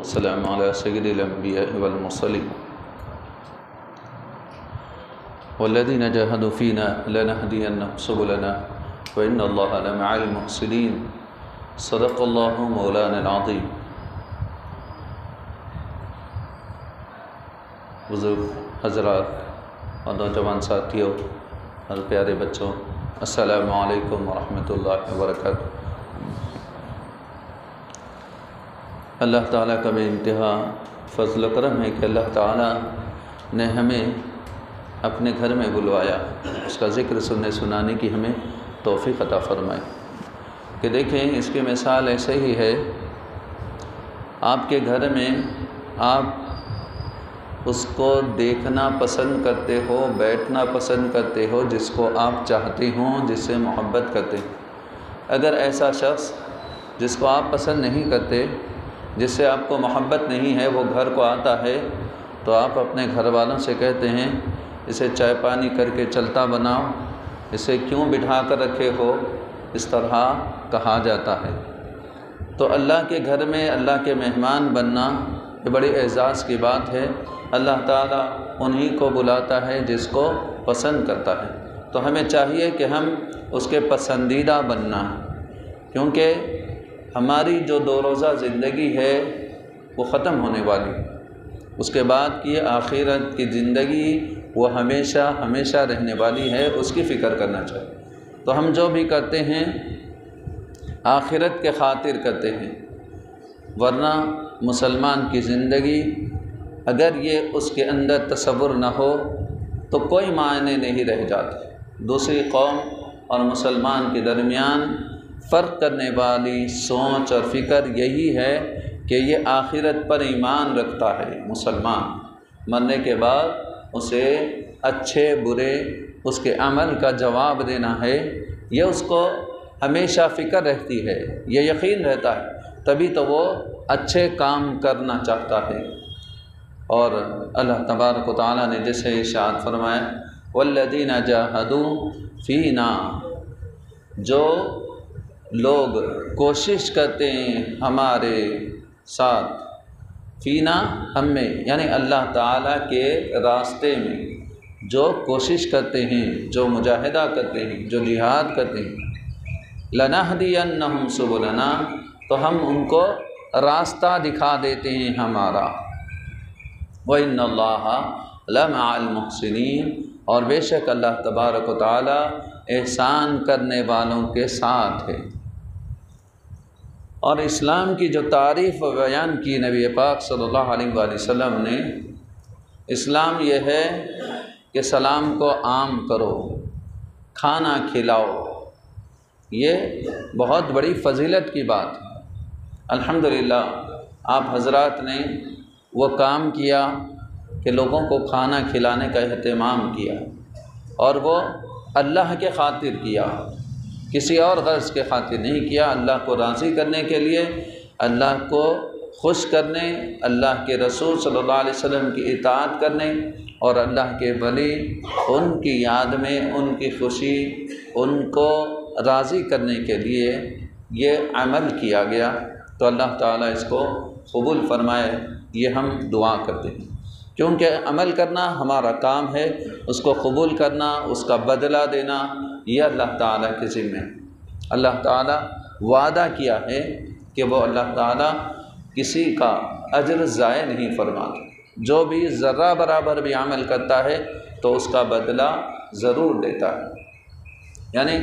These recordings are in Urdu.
والسلام على سيد الأنبياء والمرسلين والذين جاهدوا فينا لنهدينهم سبلنا وإن الله لمع المحسنين صدق الله مولانا العظيم۔ بزرگ حضرات اور نوجوان ساتھیوں اور پیارے بچوں، السلام علیکم ورحمۃ اللہ وبرکاتہ۔ اللہ تعالیٰ کا بے انتہا فضل و کرم ہے کہ اللہ تعالیٰ نے ہمیں اپنے گھر میں بلوایا، اس کا ذکر سننے سنانے کی ہمیں توفیق عطا فرمائے۔ کہ دیکھیں اس کی مثال ایسے ہی ہے، آپ کے گھر میں آپ اس کو دیکھنا پسند کرتے ہو، بیٹھنا پسند کرتے ہو جس کو آپ چاہتے ہوں، جس سے محبت کرتے ہیں۔ اگر ایسا شخص جس کو آپ پسند نہیں کرتے، جس سے آپ کو محبت نہیں ہے، وہ گھر کو آتا ہے تو آپ اپنے گھر والوں سے کہتے ہیں اسے چائے پانی کر کے چلتا بناؤ، اسے کیوں بٹھا کر رکھے ہو، اس طرح کہا جاتا ہے۔ تو اللہ کے گھر میں اللہ کے مہمان بننا یہ بڑی اعزاز کی بات ہے۔ اللہ تعالیٰ انہی کو بلاتا ہے جس کو پسند کرتا ہے، تو ہمیں چاہیے کہ ہم اس کے پسندیدہ بننا، کیونکہ ہماری جو دو روزہ زندگی ہے وہ ختم ہونے والی، اس کے بعد کی آخرت کی زندگی وہ ہمیشہ ہمیشہ رہنے والی ہے، اس کی فکر کرنا چاہیے۔ تو ہم جو بھی کرتے ہیں آخرت کے خاطر کرتے ہیں، ورنہ مسلمان کی زندگی اگر یہ اس کے اندر تصور نہ ہو تو کوئی معنی نہیں رہ جاتا۔ دوسری قوم اور مسلمان کے درمیان فرق کرنے والی سوچ اور فکر یہی ہے کہ یہ آخرت پر ایمان رکھتا ہے۔ مسلمان مرنے کے بعد اسے اچھے برے اس کے عمل کا جواب دینا ہے، یہ اس کو ہمیشہ فکر رہتی ہے، یہ یقین رہتا ہے، تبھی تو وہ اچھے کام کرنا چاہتا ہے۔ اور اللہ تبارک و تعالیٰ نے جیسے ارشاد فرمایا والذین جاہدوا فینا، جو لوگ کوشش کرتے ہیں ہمارے ساتھ، فینا ہم میں، یعنی اللہ تعالیٰ کے راستے میں جو کوشش کرتے ہیں، جو مجاہدہ کرتے ہیں، جو جہاد کرتے ہیں، لنہدینہم سبلنا، تو ہم ان کو راستہ دکھا دیتے ہیں ہمارا۔ وَإِنَّ اللَّهَ لَمَعَ الْمُحْسِنِينَ، اور بے شک اللہ تبارک و تعالیٰ احسان کرنے والوں کے ساتھ ہے۔ اور اسلام کی جو تعریف و بیان کی نبی پاک صلی اللہ علیہ وآلہ وسلم نے، اسلام یہ ہے کہ سلام کو عام کرو، کھانا کھلاؤ، یہ بہت بڑی فضیلت کی بات ہے۔ الحمدللہ آپ حضرات نے وہ کام کیا کہ لوگوں کو کھانا کھلانے کا اہتمام کیا، اور وہ اللہ کے خاطر کیا، کسی اور غرض کے خاطر نہیں کیا، اللہ کو راضی کرنے کے لیے، اللہ کو خوش کرنے، اللہ کے رسول صلی اللہ علیہ وسلم کی اطاعت کرنے، اور اللہ کے ولی ان کی یاد میں، ان کی خوشی، ان کو راضی کرنے کے لیے یہ عمل کیا گیا۔ تو اللہ تعالیٰ اس کو قبول فرمائے، یہ ہم دعا کرتے ہیں، کیونکہ عمل کرنا ہمارا کام ہے، اس کو قبول کرنا، اس کا بدلہ دینا، یہ اللہ تعالیٰ کے ذمہ ہے۔ اللہ تعالیٰ وعدہ کیا ہے کہ وہ اللہ تعالیٰ کسی کا اجر ضائع نہیں فرماتا، جو بھی ذرہ برابر بھی عمل کرتا ہے تو اس کا بدلہ ضرور دیتا ہے۔ یعنی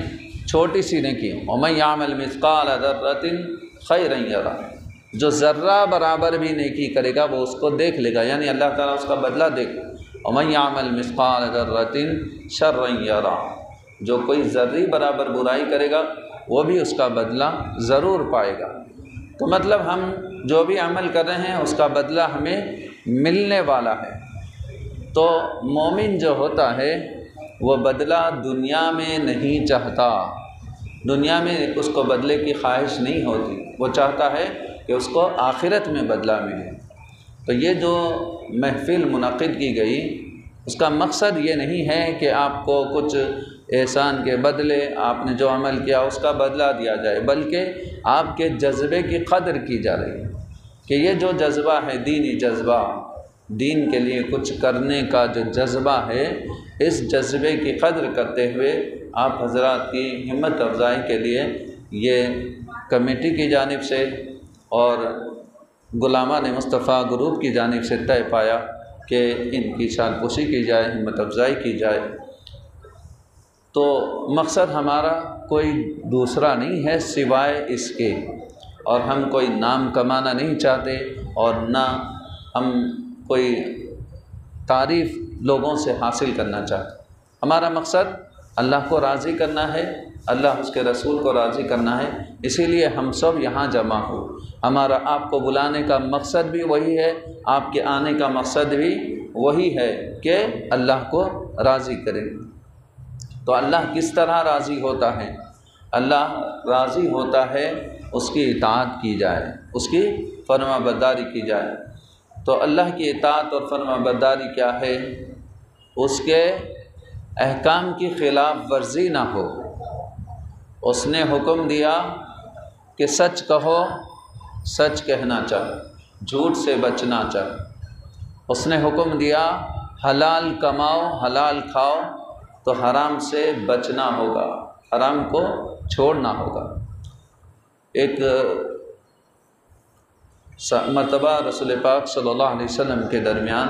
چھوٹی سی نیکی، وَمَن يَعْمَلْ مِثْقَالَ ذَرَّةٍ خَيْرًا يَرَهُ، جو ذرہ برابر بھی نیکی کرے گا وہ اس کو دیکھ لے گا، یعنی اللہ تعالیٰ اس کا بدلہ دے گا۔ وَمَن يَعْمَلْ مِثْقَالَ ذَرَّةٍ شَرًّا يَرَهُ، جو کوئی ذرہ برابر برائی کرے گا وہ بھی اس کا بدلہ ضرور پائے گا۔ تو مطلب ہم جو بھی عمل کر رہے ہیں اس کا بدلہ ہمیں ملنے والا ہے۔ تو مومن جو ہوتا ہے وہ بدلہ دنیا میں نہیں چاہتا، دنیا میں اس کو بدلے کی خواہش نہیں ہوتی، وہ چاہتا ہے کہ اس کو آخرت میں بدلہ ملے۔ تو یہ جو محفل منعقد کی گئی اس کا مقصد یہ نہیں ہے کہ آپ کو کچھ احسان کے بدلے آپ نے جو عمل کیا اس کا بدلہ دیا جائے، بلکہ آپ کے جذبے کی قدر کی جا رہی ہے کہ یہ جو جذبہ ہے دینی جذبہ، دین کے لیے کچھ کرنے کا جو جذبہ ہے، اس جذبے کی قدر کرتے ہوئے آپ حضرات کی ہمت افزائی کے لیے یہ کمیٹی کی جانب سے اور غلامان مصطفیٰ گروپ کی جانب سے طے پایا کہ ان کی شان پوشی کی جائے، ہمت افزائی کی جائے۔ تو مقصد ہمارا کوئی دوسرا نہیں ہے سوائے اس کے، اور ہم کوئی نام کمانا نہیں چاہتے اور نہ ہم کوئی تعریف لوگوں سے حاصل کرنا چاہتے۔ ہمارا مقصد اللہ کو راضی کرنا ہے، اللہ اس کے رسول کو راضی کرنا ہے، اسی لیے ہم سب یہاں جمع ہو۔ ہمارا آپ کو بلانے کا مقصد بھی وہی ہے، آپ کے آنے کا مقصد بھی وہی ہے کہ اللہ کو راضی کریں۔ تو اللہ کس طرح راضی ہوتا ہے؟ اللہ راضی ہوتا ہے اس کی اطاعت کی جائے، اس کی فرما برداری کی جائے۔ تو اللہ کی اطاعت اور فرما برداری کیا ہے؟ اس کے احکام کی خلاف ورزی نہ ہو۔ اس نے حکم دیا کہ سچ کہو، سچ کہنا چاہے، جھوٹ سے بچنا چاہے۔ اس نے حکم دیا حلال کماؤ، حلال کھاؤ، تو حرام سے بچنا ہوگا، حرام کو چھوڑنا ہوگا۔ ایک مرتبہ رسول پاک صلی اللہ علیہ وسلم کے درمیان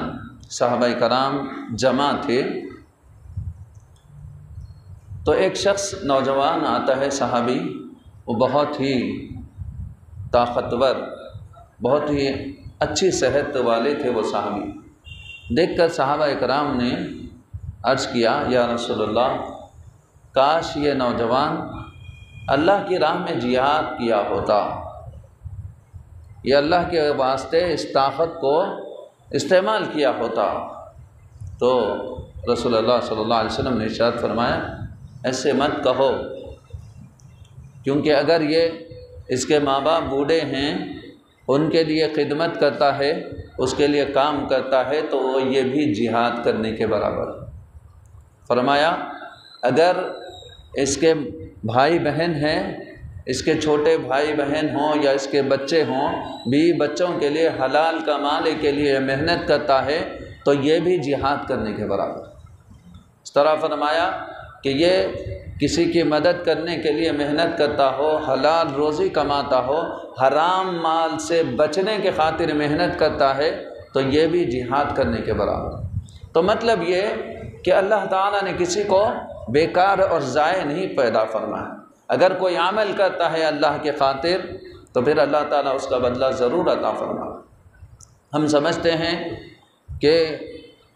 صحابہ کرام جمع تھے، تو ایک شخص نوجوان آتا ہے صحابی، وہ بہت ہی طاقتور، بہت ہی اچھی صحت والے تھے وہ صحابی۔ دیکھ کر صحابہ کرام نے عرض کیا یا رسول اللہ، کاش یہ نوجوان اللہ کی راہ میں جہاد کیا ہوتا، یہ اللہ کے واسطے اس طاقت کو استعمال کیا ہوتا۔ تو رسول اللہ صلی اللہ علیہ وسلم نے ارشاد فرمایا ایسے مت کہو، کیونکہ اگر یہ اس کے ماں باپ بوڑھے ہیں، ان کے لیے خدمت کرتا ہے، اس کے لیے کام کرتا ہے، تو وہ یہ بھی جہاد کرنے کے برابر ہے۔ فرمایا اگر اس کے بھائی بہن ہیں، اس کے چھوٹے بھائی بہن ہوں یا اس کے بچے ہوں، بیوی بچوں کے لیے حلال کمانے کے لیے محنت کرتا ہے، تو یہ بھی جہاد کرنے کے برابر ہے۔ اس طرح فرمایا کہ یہ کسی کی مدد کرنے کے لیے محنت کرتا ہو، حلال روزی کماتا ہو، حرام مال سے بچنے کے خاطر محنت کرتا ہے، تو یہ بھی جہاد کرنے کے برابر ہے۔ تو مطلب یہ کہ اللہ تعالیٰ نے کسی کو بیکار اور ضائع نہیں پیدا فرمایا۔ اگر کوئی عمل کرتا ہے اللہ کے خاطر، تو پھر اللہ تعالیٰ اس کا بدلہ ضرور عطا فرمائے۔ ہم سمجھتے ہیں کہ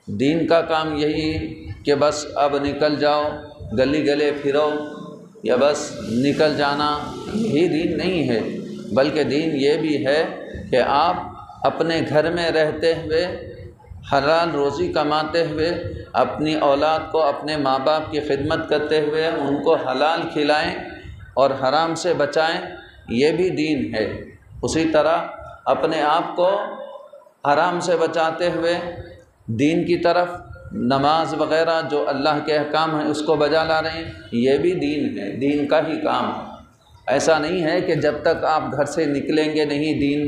دین کا کام یہی کہ بس اب نکل جاؤ، گلی گلے پھرو، یا بس نکل جانا، یہی دین نہیں ہے، بلکہ دین یہ بھی ہے کہ آپ اپنے گھر میں رہتے ہوئے حلال روزی کماتے ہوئے اپنی اولاد کو، اپنے ماں باپ کی خدمت کرتے ہوئے ان کو حلال کھلائیں اور حرام سے بچائیں، یہ بھی دین ہے۔ اسی طرح اپنے آپ کو حرام سے بچاتے ہوئے دین کی طرف، نماز وغیرہ جو اللہ کے احکام ہیں اس کو بجا لا رہے ہیں، یہ بھی دین ہے، دین کا ہی کام ہے۔ ایسا نہیں ہے کہ جب تک آپ گھر سے نکلیں گے نہیں دین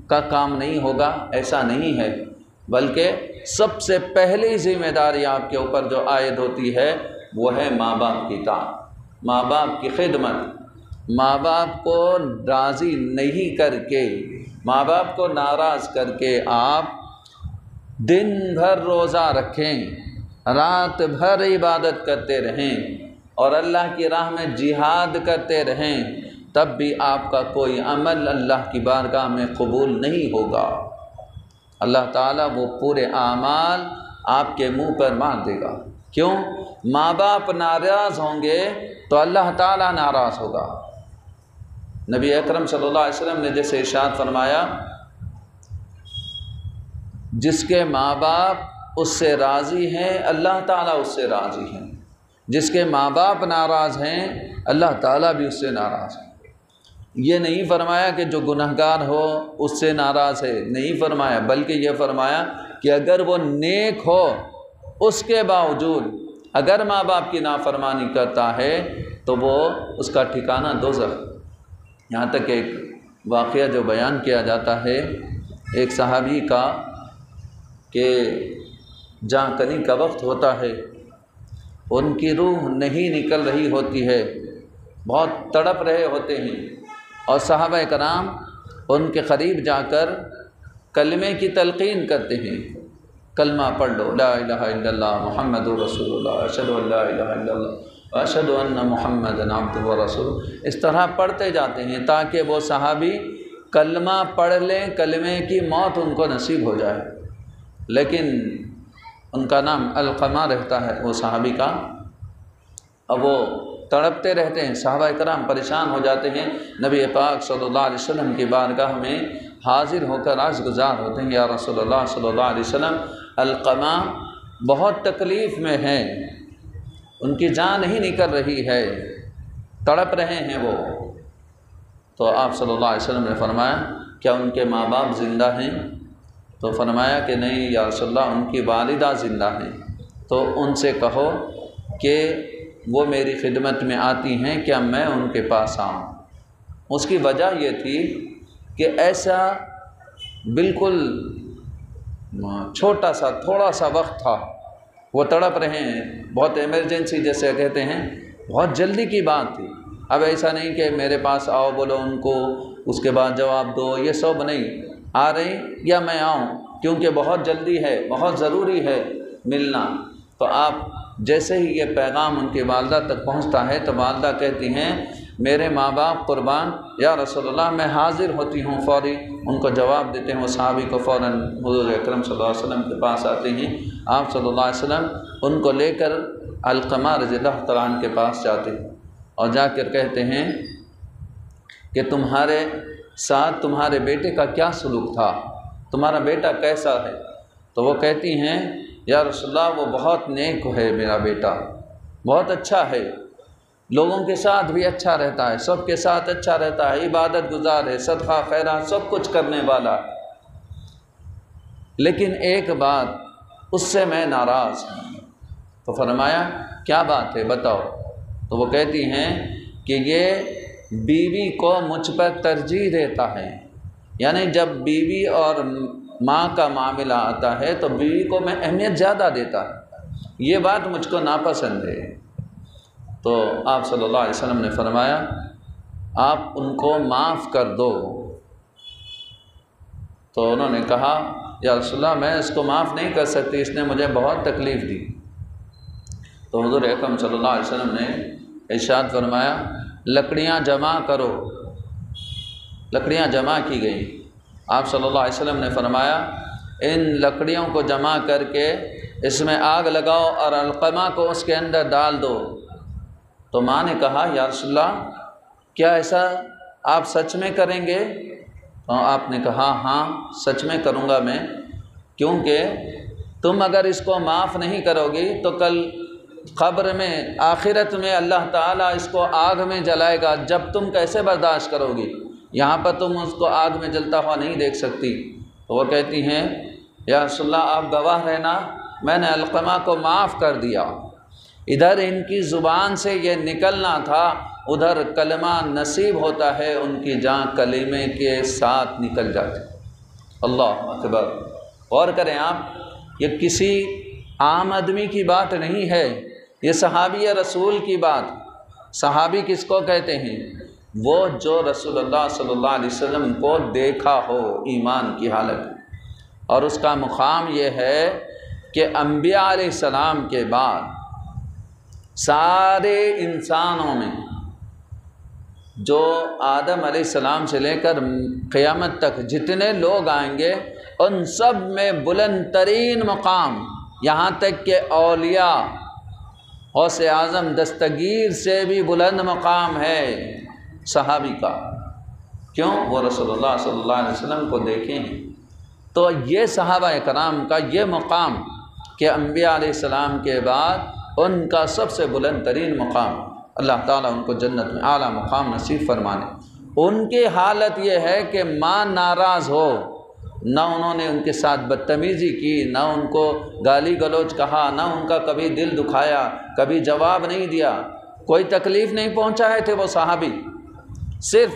کا کام نہیں ہوگا، ایسا نہیں ہے، بلکہ سب سے پہلی ذمہ داری آپ کے اوپر جو عائد ہوتی ہے وہ ہے ماں باپ کی اطاعت، ماں باپ کی خدمت۔ ماں باپ کو راضی نہیں کر کے، ماں باپ کو ناراض کر کے آپ دن بھر روزہ رکھیں، رات بھر عبادت کرتے رہیں اور اللہ کی راہ میں جہاد کرتے رہیں، تب بھی آپ کا کوئی عمل اللہ کی بارگاہ میں قبول نہیں ہوگا۔ اللہ تعالیٰ وہ پورے اعمال آپ کے منہ پر مار دے گا۔ کیوں؟ ماں باپ ناراض ہوں گے تو اللہ تعالیٰ ناراض ہوگا۔ نبی اکرم صلی اللہ علیہ وسلم نے جیسے ارشاد فرمایا، جس کے ماں باپ اس سے راضی ہیں اللہ تعالیٰ اس سے راضی ہیں، جس کے ماں باپ ناراض ہیں اللہ تعالیٰ بھی اس سے ناراض ہے۔ یہ نہیں فرمایا کہ جو گنہگار ہو اس سے ناراض ہے، نہیں فرمایا، بلکہ یہ فرمایا کہ اگر وہ نیک ہو اس کے باوجود اگر ماں باپ کی نافرمانی کرتا ہے تو وہ اس کا ٹھکانہ دوزخ۔ یہاں تک ایک واقعہ جو بیان کیا جاتا ہے ایک صحابی کا کہ جہاں کنی کا وقت ہوتا ہے ان کی روح نہیں نکل رہی ہوتی ہے، بہت تڑپ رہے ہوتے ہیں، اور صحابہ کرام ان کے قریب جا کر کلمے کی تلقین کرتے ہیں، کلمہ پڑھ لو، لا الہ الا اللہ محمد رسول اللہ، اشہد ان لا الہ الا اللہ اشہد ان محمد عبدہ ورسولہ، اس طرح پڑھتے جاتے ہیں تاکہ وہ صحابی کلمہ پڑھ لیں، کلمے کی موت ان کو نصیب ہو جائے۔ لیکن ان کا نام علقمہ رہتا ہے وہ صحابی کا، اب وہ تڑپتے رہتے ہیں، صحابہ کرام پریشان ہو جاتے ہیں، نبی پاک صلی اللہ علیہ وسلم کی بارگاہ میں حاضر ہو کر عرض گزار ہوتے ہیں، یا رسول اللہ صلی اللہ علیہ وسلم، علقمہ بہت تکلیف میں ہیں، ان کی جان نہیں نکل رہی ہے، تڑپ رہے ہیں وہ۔ تو آپ صلی اللہ علیہ وسلم نے فرمایا کیا ان کے ماں باپ زندہ ہیں؟ تو فرمایا کہ نہیں یا رسول اللہ، ان کی والدہ زندہ ہیں، تو ان سے کہو کہ وہ میری خدمت میں آتی ہیں، کیا میں ان کے پاس آؤں؟ اس کی وجہ یہ تھی کہ ایسا بالکل چھوٹا سا تھوڑا سا وقت تھا، وہ تڑپ رہے ہیں، بہت ایمرجنسی جیسے کہتے ہیں، بہت جلدی کی بات تھی۔ اب ایسا نہیں کہ میرے پاس آؤ بولو ان کو، اس کے بعد جواب دو، یہ سب نہیں، آ رہی یا میں آؤں، کیونکہ بہت جلدی ہے، بہت ضروری ہے ملنا۔ تو آپ جیسے ہی یہ پیغام ان کی والدہ تک پہنچتا ہے تو والدہ کہتی ہیں میرے ماں باپ قربان، یا رسول اللہ میں حاضر ہوتی ہوں، فوری ان کو جواب دیتے ہیں، وہ صحابی کو فوراً حضور اکرم صلی اللہ علیہ وسلم کے پاس آتے ہیں، آپ صلی اللہ علیہ وسلم ان کو لے کر علقمہ رضی اللہ تعالیٰ عنہ کے پاس جاتے ہیں، اور جا کر کہتے ہیں کہ تمہارے ساتھ تمہارے بیٹے کا کیا سلوک تھا، تمہارا بیٹا کیسا ہے؟ تو وہ کہتی ہیں یا رسول اللہ وہ بہت نیک ہے، میرا بیٹا بہت اچھا ہے، لوگوں کے ساتھ بھی اچھا رہتا ہے، سب کے ساتھ اچھا رہتا ہے، عبادت گزار ہے، صدقہ خیرات سب کچھ کرنے والا، لیکن ایک بات اس سے میں ناراض ہوں۔ تو فرمایا کیا بات ہے بتاؤ؟ تو وہ کہتی ہیں کہ یہ بیوی کو مجھ پر ترجیح دیتا ہے، یعنی جب بیوی اور ماں کا معاملہ آتا ہے تو بیوی کو میں اہمیت زیادہ دیتا ہے، یہ بات مجھ کو ناپسند ہے۔ تو آپ صلی اللہ علیہ وسلم نے فرمایا آپ ان کو معاف کر دو۔ تو انہوں نے کہا یا رسول اللہ میں اس کو معاف نہیں کر سکتی، اس نے مجھے بہت تکلیف دی۔ تو حضور اکرم صلی اللہ علیہ وسلم نے ارشاد فرمایا لکڑیاں جمع کرو، لکڑیاں جمع کی گئیں۔ آپ صلی اللہ علیہ وسلم نے فرمایا ان لکڑیوں کو جمع کر کے اس میں آگ لگاؤ اور علقمہ کو اس کے اندر ڈال دو۔ تو ماں نے کہا یا رسول اللہ کیا ایسا آپ سچ میں کریں گے؟ تو آپ نے کہا ہاں سچ میں کروں گا میں، کیونکہ تم اگر اس کو معاف نہیں کرو گی تو کل قبر میں آخرت میں اللہ تعالیٰ اس کو آگ میں جلائے گا، جب تم کیسے برداشت کرو گی؟ یہاں پر تم اس کو آگ میں جلتا ہوا نہیں دیکھ سکتی۔ تو وہ کہتی ہیں یا رسول اللہ آپ گواہ رہنا میں نے علقمہ کو معاف کر دیا۔ ادھر ان کی زبان سے یہ نکلنا تھا، ادھر کلمہ نصیب ہوتا ہے، ان کی جان کلمے کے ساتھ نکل جاتی۔ اللہ اکبر! غور کریں آپ، یہ کسی عام آدمی کی بات نہیں ہے، یہ صحابی رسول کی بات۔ صحابی کس کو کہتے ہیں؟ وہ جو رسول اللہ صلی اللہ علیہ وسلم کو دیکھا ہو ایمان کی حالت، اور اس کا مقام یہ ہے کہ انبیاء علیہ السلام کے بعد سارے انسانوں میں جو آدم علیہ السلام سے لے کر قیامت تک جتنے لوگ آئیں گے ان سب میں بلند ترین مقام، یہاں تک کہ اولیاء غوث اعظم دستگیر سے بھی بلند مقام ہے صحابی کا۔ کیوں؟ وہ رسول اللہ صلی اللہ علیہ وسلم کو دیکھے ہیں۔ تو یہ صحابہ کرام کا یہ مقام کہ انبیاء علیہ السلام کے بعد ان کا سب سے بلند ترین مقام، اللہ تعالیٰ ان کو جنت میں اعلیٰ مقام نصیب فرمانے۔ ان کی حالت یہ ہے کہ ماں ناراض ہو، نہ انہوں نے ان کے ساتھ بدتمیزی کی، نہ ان کو گالی گلوچ کہا، نہ ان کا کبھی دل دکھایا، کبھی جواب نہیں دیا، کوئی تکلیف نہیں پہنچائے تھے وہ صحابی، صرف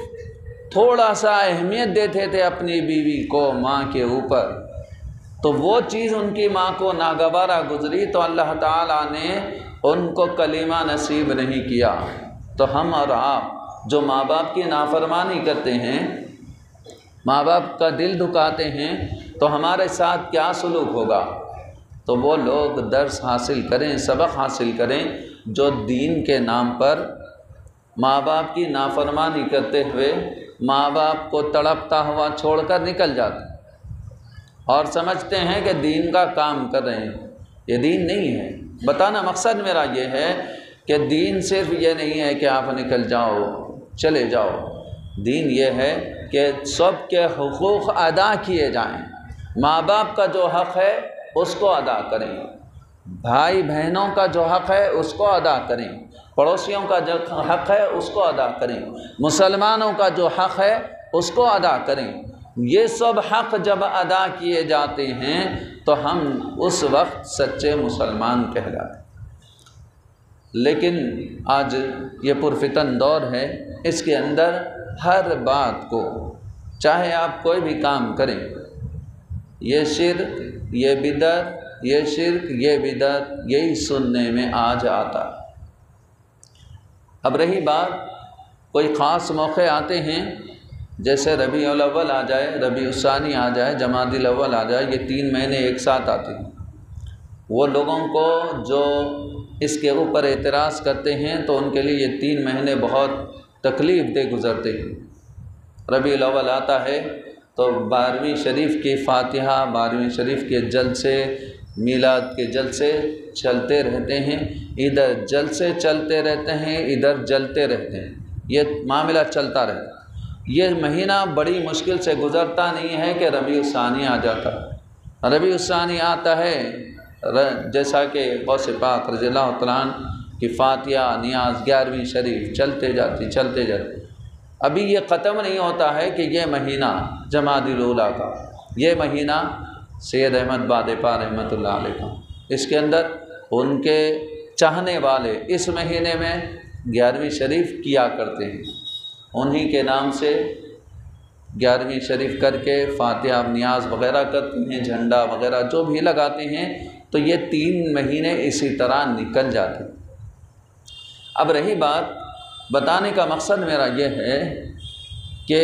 تھوڑا سا اہمیت دیتے تھے اپنی بیوی کو، ماں کے اوپر، تو وہ چیز ان کی ماں کو ناگوارہ گزری تو اللہ تعالیٰ نے ان کو کلمہ نصیب نہیں کیا۔ تو ہم اور آپ جو ماں باپ کی نافرمانی کرتے ہیں، ماں باپ کا دل دکھاتے ہیں، تو ہمارے ساتھ کیا سلوک ہوگا؟ تو وہ لوگ درس حاصل کریں، سبق حاصل کریں جو دین کے نام پر ماں باپ کی نافرمانی کرتے ہوئے ماں باپ کو تڑپتا ہوا چھوڑ کر نکل جاتے ہیں اور سمجھتے ہیں کہ دین کا کام کر رہے ہیں۔ یہ دین نہیں ہے۔ بتانا مقصد میرا یہ ہے کہ دین صرف یہ نہیں ہے کہ آپ نکل جاؤ چلے جاؤ، دین یہ ہے کہ سب کے حقوق ادا کیے جائیں۔ ماں باپ کا جو حق ہے اس کو ادا کریں، بھائی بہنوں کا جو حق ہے اس کو ادا کریں، پڑوسیوں کا جو حق ہے اس کو ادا کریں، مسلمانوں کا جو حق ہے اس کو ادا کریں۔ یہ سب حق جب ادا کیے جاتے ہیں تو ہم اس وقت سچے مسلمان کہلاتے ہیں۔ لیکن آج یہ پرفتن دور ہے، اس کے اندر ہر بات کو، چاہے آپ کوئی بھی کام کریں، یہ شرک، یہ بدعت، یہ شرک، یہ بدعت، یہی سننے میں آج آتا ہے۔ اب رہی بات، کوئی خاص موقع آتے ہیں، جیسے ربیع الاول آ جائے، ربیع الثانی آ جائے، جمادی الاول آ جائے، یہ 3 مہینے ایک ساتھ آتے ہیں۔ وہ لوگوں کو جو اس کے اوپر اعتراض کرتے ہیں تو ان کے لیے یہ 3 مہینے بہت تکلیف دہ گزرتے ہیں۔ ربیع الاول آتا ہے تو 12ویں شریف کی فاتحہ، 12ویں شریف کے جلسے، میلاد کے جلسے چلتے رہتے ہیں، ادھر جلسے چلتے رہتے ہیں، ادھر جلتے رہتے ہیں، یہ معاملہ چلتا رہتا ہے۔ یہ مہینہ بڑی مشکل سے گزرتا نہیں ہے کہ ربیع الثانی آ جاتا ہے۔ ربیع الثانی آتا ہے، جیسا کہ غوث پاک رضی اللہ تعالیٰ عنہ کی فاتحہ، نیاز، 11ویں شریف چلتے جاتی۔ ابھی یہ ختم نہیں ہوتا ہے کہ یہ مہینہ جمادی الاولیٰ کا، یہ مہینہ سید احمد بادپا رحمۃ اللہ علیہ کا، اس کے اندر ان کے چاہنے والے اس مہینے میں 11ویں شریف کیا کرتے ہیں، انہی کے نام سے 11ویں شریف کر کے فاتحہ نیاز وغیرہ کرتے ہیں، جھنڈا وغیرہ جو بھی لگاتے ہیں، تو یہ 3 مہینے اسی طرح نکل جاتے ہیں۔ اب رہی بات، بتانے کا مقصد میرا یہ ہے کہ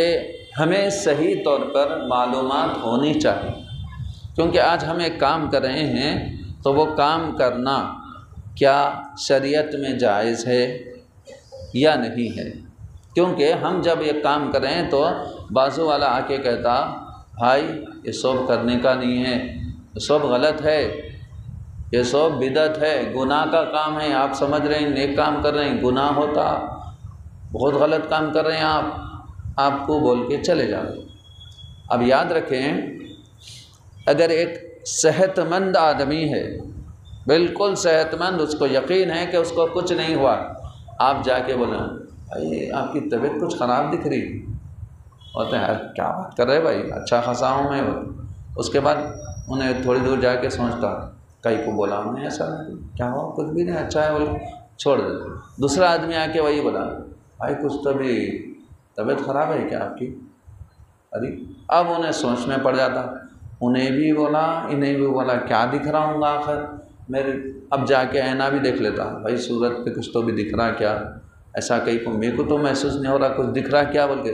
ہمیں صحیح طور پر معلومات ہونی چاہیے، کیونکہ آج ہم ایک کام کر رہے ہیں تو وہ کام کرنا کیا شریعت میں جائز ہے یا نہیں ہے۔ کیونکہ ہم جب یہ کام کر رہے ہیں تو بازو والا آ کے کہتا، بھائی یہ سب کرنے کا نہیں ہے، یہ سب غلط ہے، یہ سب بدعت ہے، گناہ کا کام ہے، آپ سمجھ رہے ہیں نیک کام کر رہے ہیں، گناہ ہوتا، بہت غلط کام کر رہے ہیں آپ کو بول کے چلے جاؤ۔ اب یاد رکھیں، اگر ایک صحت مند آدمی ہے، بالکل صحت مند، اس کو یقین ہے کہ اس کو کچھ نہیں ہوا، آپ جا کے بولیں بھائی آپ کی طبیعت کچھ خراب دکھ رہی، ہوتے ہیں کیا بات کر رہے بھائی، اچھا خاصا ہوں میں۔ اس کے بعد انہیں تھوڑی دور جا کے سوچتا، کئی کو بولا ہم نے ایسا نہیں، کیا ہوا، کچھ بھی نہیں، اچھا ہے، بولے چھوڑ دیتے۔ دوسرا آدمی آ کے وہی بولا، بھائی کچھ تو بھی طبیعت خراب ہے کیا آپ کی؟ ارے اب انہیں سوچ میں پڑ جاتا، انہیں بھی بولا انہیں بھی بولا، کیا دکھ رہا ہوں گا آخر میرے؟ اب جا کے آئینہ بھی دیکھ لیتا، بھائی صورت پہ کچھ تو بھی دکھ رہا کیا؟ ایسا کہیں کو میرے کو تو محسوس نہیں ہو رہا کچھ دکھ رہا کیا بول کے۔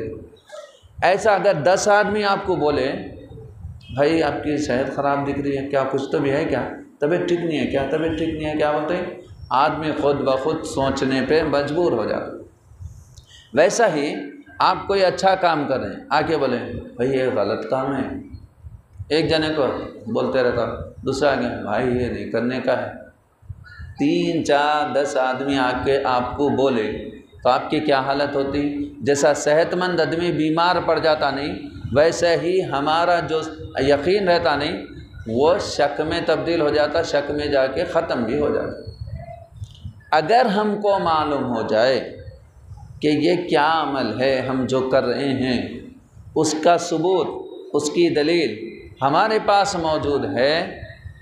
ایسا اگر 10 آدمی آپ کو بولے بھائی آپ کی صحت خراب دکھ رہی ہے، کیا کچھ تو بھی ہے کیا؟ طبیعت ٹھیک نہیں ہے کیا؟ طبیعت ٹھیک نہیں ہے کیا بولتے ہیں؟ آدمی خود بخود سوچنے پہ مجبور ہو جاتا۔ ویسا ہی آپ کوئی اچھا کام کر رہے ہیں، آ کے بولیں بھائی یہ غلط کام ہے، ایک جنے کو بولتے رہتا، دوسرا آگے بھائی یہ نہیں کرنے کا ہے، 3 4 10 آدمی آ کے آپ کو بولے تو آپ کی کیا حالت ہوتی؟ جیسا صحت مند آدمی بیمار پڑ جاتا نہیں، ویسے ہی ہمارا جو یقین رہتا نہیں وہ شک میں تبدیل ہو جاتا، شک میں جا کے ختم بھی ہو جاتا۔ اگر ہم کو معلوم ہو جائے کہ یہ کیا عمل ہے ہم جو کر رہے ہیں، اس کا ثبوت، اس کی دلیل ہمارے پاس موجود ہے،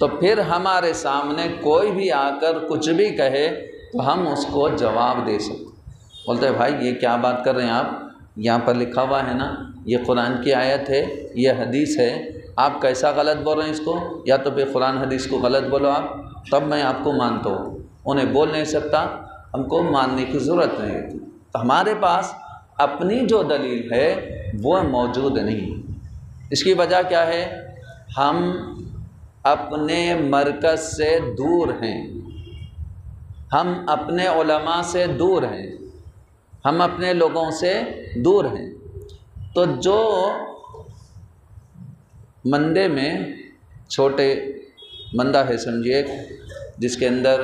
تو پھر ہمارے سامنے کوئی بھی آ کر کچھ بھی کہے تو ہم اس کو جواب دے سکتے۔ بولتے ہیں بھائی یہ کیا بات کر رہے ہیں آپ، یہاں پر لکھا ہوا ہے نا، یہ قرآن کی آیت ہے، یہ حدیث ہے، آپ کیسا غلط بول رہے ہیں اس کو؟ یا تو پھر قرآن حدیث کو غلط بولو آپ، تب میں آپ کو مانتا ہوں۔ انہیں بول نہیں سکتا، ہم کو ماننے کی ضرورت نہیں ہوتی۔ تو ہمارے پاس اپنی جو دلیل ہے وہ موجود نہیں۔ اس کی وجہ کیا ہے؟ ہم اپنے مرکز سے دور ہیں، ہم اپنے علماء سے دور ہیں، ہم اپنے لوگوں سے دور ہیں۔ تو جو مندے میں چھوٹے مندہ ہے سمجھیے، جس کے اندر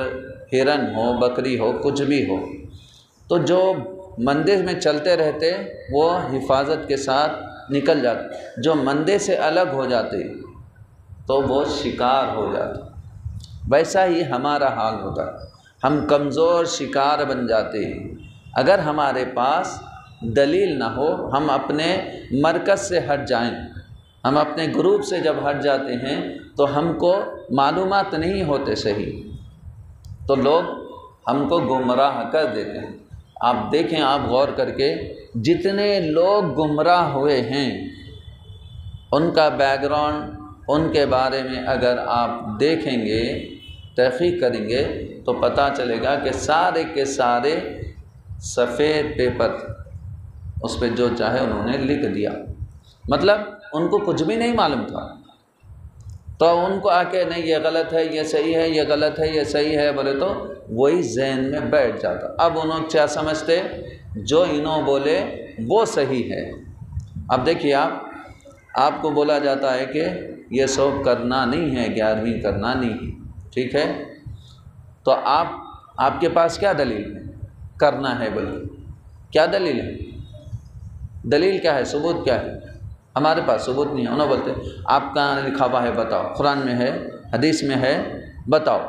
ہرن ہو، بکری ہو، کچھ بھی ہو، تو جو مندے میں چلتے رہتے وہ حفاظت کے ساتھ نکل جاتے، جو مندے سے الگ ہو جاتے تو وہ شکار ہو جاتے۔ ویسا ہی ہمارا حال ہوتا ہے، ہم کمزور شکار بن جاتے ہیں۔ اگر ہمارے پاس دلیل نہ ہو، ہم اپنے مرکز سے ہٹ جائیں، ہم اپنے گروپ سے جب ہٹ جاتے ہیں تو ہم کو معلومات نہیں ہوتے صحیح، تو لوگ ہم کو گمراہ کر دیتے ہیں۔ آپ دیکھیں، آپ غور کر کے، جتنے لوگ گمراہ ہوئے ہیں ان کا بیک گراؤنڈ، ان کے بارے میں اگر آپ دیکھیں گے، تحقیق کریں گے تو پتہ چلے گا کہ سارے کے سارے سفید پیپر اس پہ جو چاہے انہوں نے لکھ دیا، مطلب ان کو کچھ بھی نہیں معلوم تھا، تو ان کو آ کے نہیں یہ غلط ہے، یہ صحیح ہے، یہ غلط ہے، یہ صحیح ہے بولے تو وہی ذہن میں بیٹھ جاتا۔ اب انہوں کیا سمجھتے؟ جو انہوں بولے وہ صحیح ہے۔ اب دیکھیے، آپ کو بولا جاتا ہے کہ یہ سب کرنا نہیں ہے، 11ویں کرنا نہیں ہے، ٹھیک ہے؟ تو آپ کے پاس کیا دلیل ہے کرنا ہے بولے؟ کیا دلیل ہے؟ دلیل کیا ہے؟ ثبوت کیا ہے؟ ہمارے پاس ثبوت نہیں ہے۔ انہوں بولتے آپ کہاں لکھا ہوا ہے بتاؤ، قرآن میں ہے، حدیث میں ہے، بتاؤ۔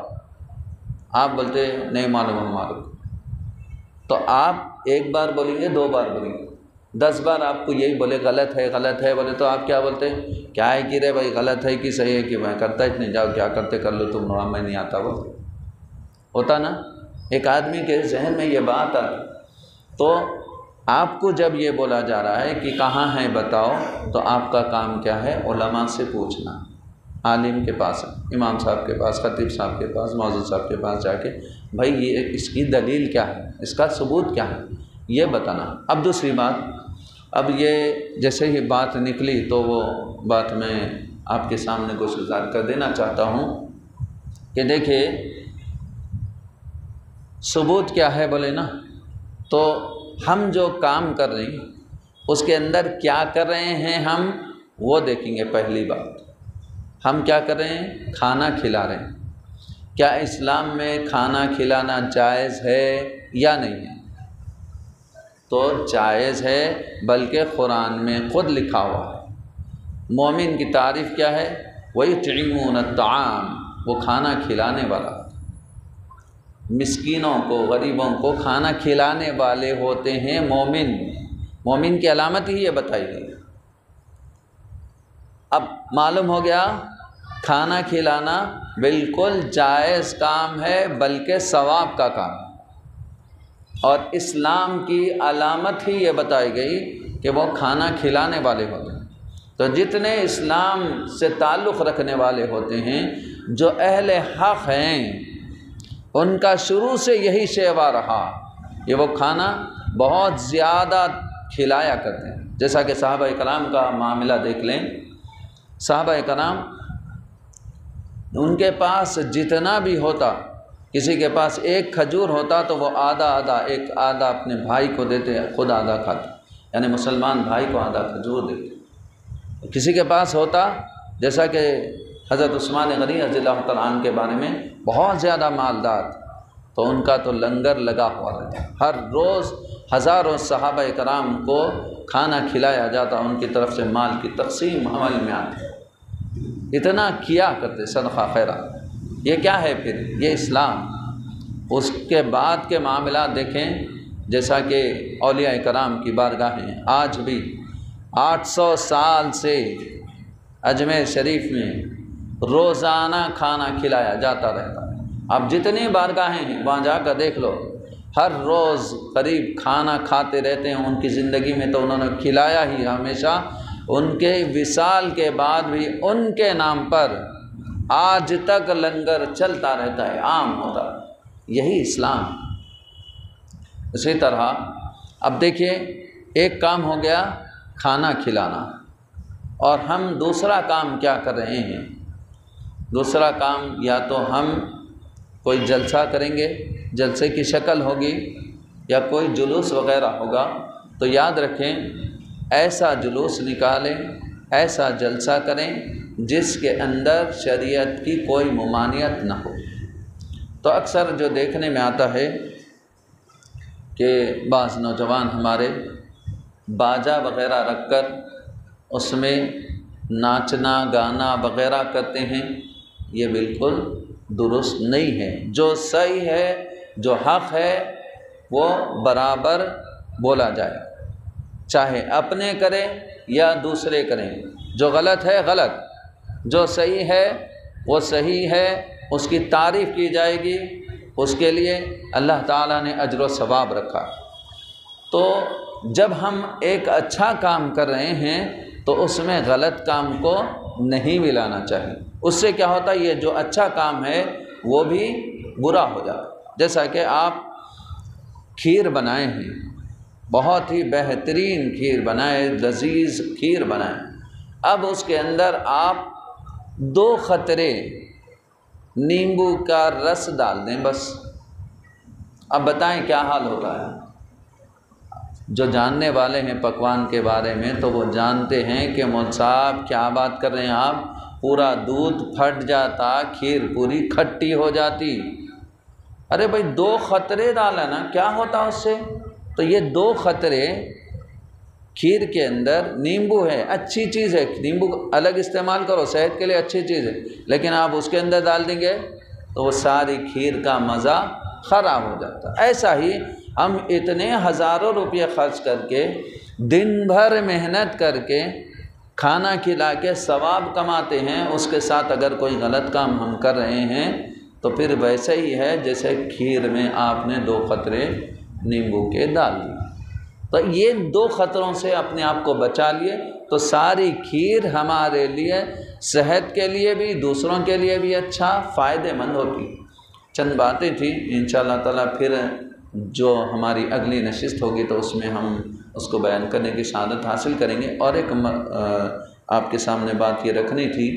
آپ بولتے نہیں معلوم ہمارے کو، تو آپ ایک بار بولیں گے، 2 بار بولیں گے، 10 بار آپ کو یہی بولے غلط ہے غلط ہے بولے تو آپ کیا بولتے؟ کیا ہے کہ رے بھائی، غلط ہے کہ صحیح ہے کہ میں کرتا ہی نہیں، جاؤ کیا کرتے کر لو تم، میں نہیں آتا۔ وہ ہوتا نا، ایک آدمی کے ذہن میں یہ بات آتی۔ تو آپ کو جب یہ بولا جا رہا ہے کہ کہاں ہے بتاؤ، تو آپ کا کام کیا ہے؟ علماء سے پوچھنا، عالم کے پاس، امام صاحب کے پاس، خطیب صاحب کے پاس، مؤذن صاحب کے پاس جا کے بھائی یہ اس کی دلیل کیا ہے، اس کا ثبوت کیا ہے، یہ بتانا۔ اب دوسری بات، اب یہ جیسے ہی بات نکلی تو وہ بات میں آپ کے سامنے گزار کر دینا چاہتا ہوں کہ دیکھیں ثبوت کیا ہے بولے نا، تو ہم جو کام کر رہے ہیں اس کے اندر کیا کر رہے ہیں ہم وہ دیکھیں گے۔ پہلی بات، ہم کیا کر رہے ہیں؟ کھانا کھلا رہے ہیں۔ کیا اسلام میں کھانا کھلانا جائز ہے یا نہیں ہے؟ تو جائز ہے، بلکہ قرآن میں خود لکھا ہوا ہے۔ مومن کی تعریف کیا ہے؟ وَيُطْعِمُونَ الطَّعَامَ، وہ کھانا کھلانے والا، مسکینوں کو، غریبوں کو کھانا کھلانے والے ہوتے ہیں مومن۔ مومن کی علامت ہی یہ بتائی گئی۔ اب معلوم ہو گیا کھانا کھلانا بالکل جائز کام ہے، بلکہ ثواب کا کام ہے، اور اسلام کی علامت ہی یہ بتائی گئی کہ وہ کھانا کھلانے والے ہوتے ہیں۔ تو جتنے اسلام سے تعلق رکھنے والے ہوتے ہیں، جو اہل حق ہیں، ان کا شروع سے یہی شیوا رہا کہ وہ کھانا بہت زیادہ کھلایا کرتے ہیں۔ جیسا کہ صحابہ کرام کا معاملہ دیکھ لیں، صحابہ کرام ان کے پاس جتنا بھی ہوتا، کسی کے پاس 1 کھجور ہوتا تو وہ آدھا اپنے بھائی کو دیتے، خود آدھا کھاتے، یعنی مسلمان بھائی کو آدھا کھجور دیتے۔ کسی کے پاس ہوتا، جیسا کہ حضرت عثمان غنی رضی اللہ تعالیٰ عنہ کے بارے میں، بہت زیادہ مالدار، تو ان کا تو لنگر لگا ہوا رہتا، ہر روز ہزاروں صحابہ کرام کو کھانا کھلایا جاتا، ان کی طرف سے مال کی تقسیم عمل میں آتی، اتنا کیا کرتے صدقہ خیرات۔ یہ کیا ہے پھر؟ یہ اسلام۔ اس کے بعد کے معاملات دیکھیں، جیسا کہ اولیاء کرام کی بارگاہیں آج بھی 800 سال سے اجمیر شریف میں روزانہ کھانا کھلایا جاتا رہتا ہے۔ اب جتنی بارگاہیں ہیں وہاں جا کر دیکھ لو، ہر روز قریب کھانا کھاتے رہتے ہیں، ان کی زندگی میں تو انہوں نے کھلایا ہی ہمیشہ، ان کے وصال کے بعد بھی ان کے نام پر آج تک لنگر چلتا رہتا ہے، عام ہوتا ہے، یہی اسلام۔ اسی طرح اب دیکھیے، ایک کام ہو گیا کھانا کھلانا، اور ہم دوسرا کام کیا کر رہے ہیں؟ دوسرا کام یا تو ہم کوئی جلسہ کریں گے، جلسے کی شکل ہوگی، یا کوئی جلوس وغیرہ ہوگا، تو یاد رکھیں ایسا جلوس نکالیں، ایسا جلسہ کریں جس کے اندر شریعت کی کوئی ممانعت نہ ہو۔ تو اکثر جو دیکھنے میں آتا ہے کہ بعض نوجوان ہمارے باجا وغیرہ رکھ کر اس میں ناچنا گانا وغیرہ کرتے ہیں، یہ بالکل درست نہیں ہے۔ جو صحیح ہے، جو حق ہے، وہ برابر بولا جائے، چاہے اپنے کریں یا دوسرے کریں۔ جو غلط ہے غلط، جو صحیح ہے وہ صحیح ہے، اس کی تعریف کی جائے گی، اس کے لیے اللہ تعالیٰ نے اجر و ثواب رکھا۔ تو جب ہم ایک اچھا کام کر رہے ہیں تو اس میں غلط کام کو نہیں ملانا چاہیے، اس سے کیا ہوتا ہے، یہ جو اچھا کام ہے وہ بھی برا ہو جاتا۔ جیسا کہ آپ کھیر بنائے ہیں، بہت ہی بہترین کھیر بنائے، لذیذ کھیر بنائے، اب اس کے اندر آپ 2 قطرے نیمبو کا رس ڈال دیں بس، اب بتائیں کیا حال ہوتا ہے؟ جو جاننے والے ہیں پکوان کے بارے میں تو وہ جانتے ہیں کہ مول صاحب کیا بات کر رہے ہیں آپ، پورا دودھ پھٹ جاتا، کھیر پوری کھٹی ہو جاتی۔ ارے بھائی 2 قطرے ڈالا نا، کیا ہوتا اس سے؟ تو یہ 2 قطرے کھیر کے اندر، نیمبو ہے اچھی چیز ہے، نیمبو الگ استعمال کرو، صحت کے لیے اچھی چیز ہے، لیکن آپ اس کے اندر ڈال دیں گے تو وہ ساری کھیر کا مزہ خراب ہو جاتا۔ ایسا ہی ہم اتنے ہزاروں روپے خرچ کر کے، دن بھر محنت کر کے، کھانا کھلا کے ثواب کماتے ہیں، اس کے ساتھ اگر کوئی غلط کام ہم کر رہے ہیں تو پھر ویسے ہی ہے جیسے کھیر میں آپ نے 2 قطرے نیمبو کے ڈال دیے۔ تو یہ 2 قطروں سے اپنے آپ کو بچا لیے تو ساری کھیر ہمارے لیے، صحت کے لیے بھی، دوسروں کے لیے بھی اچھا فائدہ مند ہوتی۔ چند باتیں تھیں، انشاءاللہ تعالیٰ پھر جو ہماری اگلی نشست ہوگی تو اس میں ہم اس کو بیان کرنے کی سعادت حاصل کریں گے۔ اور ایک آپ کے سامنے بات یہ رکھنی تھی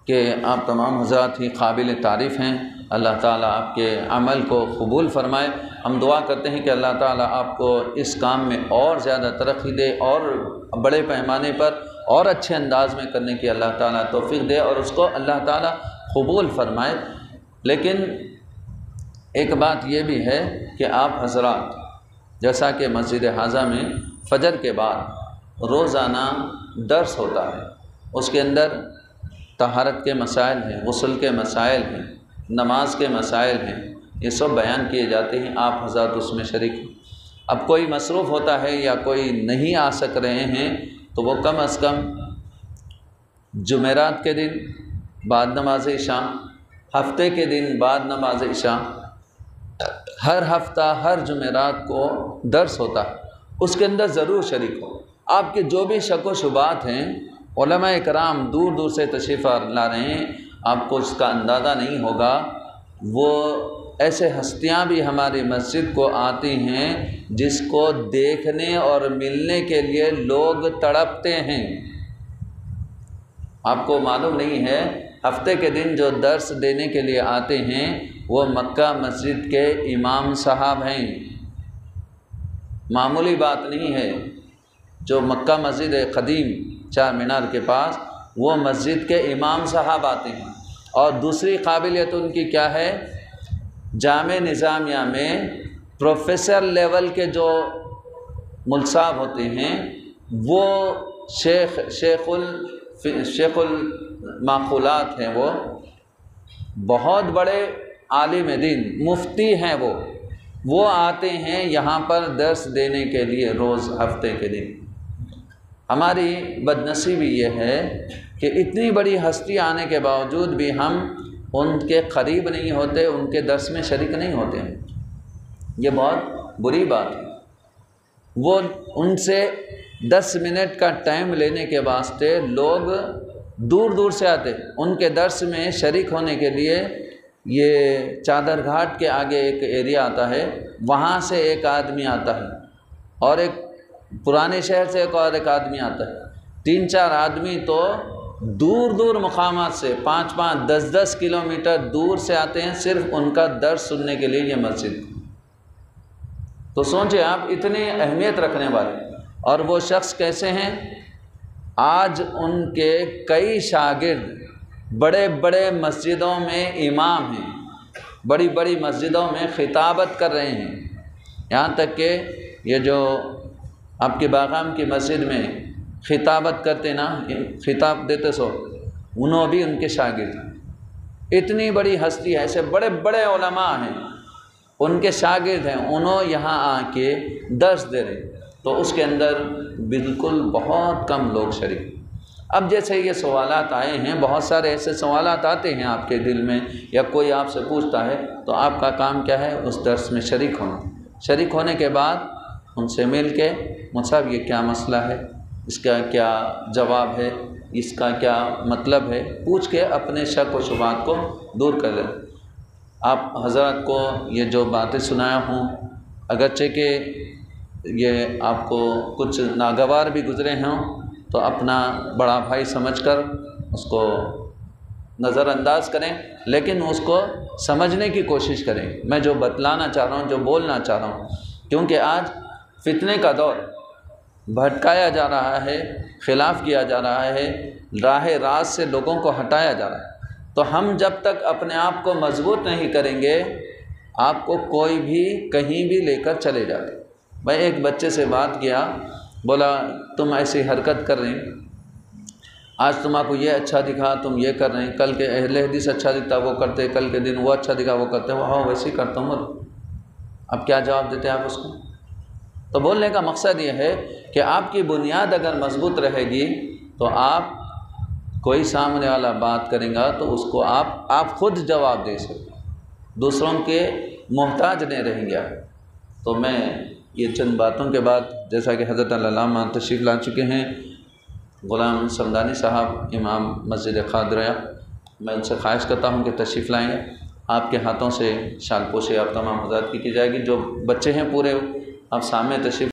کہ آپ تمام حضرات ہی قابل تعریف ہیں، اللہ تعالیٰ آپ کے عمل کو قبول فرمائے۔ ہم دعا کرتے ہیں کہ اللہ تعالیٰ آپ کو اس کام میں اور زیادہ ترقی دے، اور بڑے پیمانے پر اور اچھے انداز میں کرنے کی اللہ تعالیٰ توفیق دے، اور اس کو اللہ تعالیٰ قبول فرمائے۔ لیکن ایک بات یہ بھی ہے کہ آپ حضرات، جیسا کہ مسجد حاضہ میں فجر کے بعد روزانہ درس ہوتا ہے، اس کے اندر طہارت کے مسائل ہیں، غسل کے مسائل ہیں، نماز کے مسائل ہیں، یہ سب بیان کیے جاتے ہیں، آپ حضرات اس میں شریک ہیں۔ اب کوئی مصروف ہوتا ہے یا کوئی نہیں آ سک رہے ہیں تو وہ کم از کم جمعرات کے دن بعد نماز عشاء، ہفتے کے دن بعد نماز عشاء، ہر ہفتہ ہر جمعرات کو درس ہوتا ہے، اس کے اندر ضرور شریک ہو۔ آپ کے جو بھی شک و شبہات ہیں، علماء کرام دور دور سے تشریف لا رہے ہیں، آپ کو اس کا اندازہ نہیں ہوگا، وہ ایسے ہستیاں بھی ہماری مسجد کو آتی ہیں جس کو دیکھنے اور ملنے کے لیے لوگ تڑپتے ہیں۔ آپ کو معلوم نہیں ہے، ہفتے کے دن جو درس دینے کے لیے آتے ہیں وہ مکہ مسجد کے امام صاحب ہیں، معمولی بات نہیں ہے۔ جو مکہ مسجد قدیم چار مینار کے پاس، وہ مسجد کے امام صاحب آتے ہیں۔ اور دوسری قابلیت ان کی کیا ہے، جامع نظامیہ میں پروفیسر لیول کے جو ملصاب ہوتے ہیں، وہ شیخ المعقولات ہیں، وہ بہت بڑے عالم دین مفتی ہیں، وہ آتے ہیں یہاں پر درس دینے کے لیے روز ہفتے کے دن۔ ہماری بدنصیبی یہ ہے کہ اتنی بڑی ہستی آنے کے باوجود بھی ہم ان کے قریب نہیں ہوتے، ان کے درس میں شریک نہیں ہوتے ہیں۔ یہ بہت بری بات ہے۔ وہ ان سے 10 منٹ کا ٹائم لینے کے واسطے لوگ دور دور سے آتے، ان کے درس میں شریک ہونے کے لیے۔ یہ چادر گھاٹ کے آگے ایک ایریا آتا ہے، وہاں سے ایک آدمی آتا ہے، اور ایک پرانے شہر سے ایک آدمی آتا ہے۔ 3-4 آدمی تو دور دور مقامات سے 5-5 10-10 کلومیٹر دور سے آتے ہیں صرف ان کا درس سننے کے لیے یہ مسجد۔ تو سوچیں آپ، اتنی اہمیت رکھنے والے، اور وہ شخص کیسے ہیں؟ آج ان کے کئی شاگرد بڑے بڑے مسجدوں میں امام ہیں، بڑی بڑی مسجدوں میں خطابت کر رہے ہیں، یہاں تک کہ یہ جو آپ کے باغام کی مسجد میں خطابت کرتے نا، خطاب دیتے سو، انہوں بھی ان کے شاگرد ہیں۔ اتنی بڑی ہستی ہے، ایسے بڑے بڑے علماء ہیں، ان کے شاگرد ہیں، انہوں یہاں آ کے درس دے رہے، تو اس کے اندر بالکل بہت کم لوگ شریک۔ اب جیسے یہ سوالات آئے ہیں، بہت سارے ایسے سوالات آتے ہیں آپ کے دل میں، یا کوئی آپ سے پوچھتا ہے، تو آپ کا کام کیا ہے؟ اس درس میں شریک ہونا۔ شریک ہونے کے بعد ان سے مل کے، صاحب یہ کیا مسئلہ ہے، اس کا کیا جواب ہے، اس کا کیا مطلب ہے، پوچھ کے اپنے شک و شبہات کو دور کر لیں۔ آپ حضرات کو یہ جو باتیں سنایا ہوں، اگرچہ کہ یہ آپ کو کچھ ناگوار بھی گزرے ہوں، تو اپنا بڑا بھائی سمجھ کر اس کو نظر انداز کریں، لیکن اس کو سمجھنے کی کوشش کریں۔ میں جو بتلانا چاہ رہا ہوں، جو بولنا چاہ رہا ہوں، کیونکہ آج فتنے کا دور، بھٹکایا جا رہا ہے، خلاف کیا جا رہا ہے، راہ راست سے لوگوں کو ہٹایا جا رہا ہے، تو ہم جب تک اپنے آپ کو مضبوط نہیں کریں گے، آپ کو کوئی بھی کہیں بھی لے کر چلے جاتے۔ میں ایک بچے سے بات کیا، بولا تم ایسی حرکت کر رہے ہیں، آج تم آپ کو یہ اچھا دکھا تم یہ کر رہے ہیں، کل کے اہل حدیث اچھا دکھتا وہ کرتے، کل کے دن وہ اچھا دکھا وہ کرتے، وہ ہاں ویسے ہی کرتا ہوں۔ اب کیا جواب دیتے آپ اس کو؟ تو بولنے کا مقصد یہ ہے کہ آپ کی بنیاد اگر مضبوط رہے گی تو آپ کوئی سامنے والا بات کریں گا تو اس کو آپ خود جواب دے سکتے، دوسروں کے محتاج نہیں رہیں گے۔ تو میں یہ چند باتوں کے بعد، جیسا کہ حضرت علامہ تشریف لا چکے ہیں غلام سمدانی صاحب امام مسجد قادریہ، میں ان سے خواہش کرتا ہوں کہ تشریف لائیں، آپ کے ہاتھوں سے شال پوشی آپ تمام حضرات کی جائے گی۔ جو بچے ہیں پورے آپ سامنے تشریف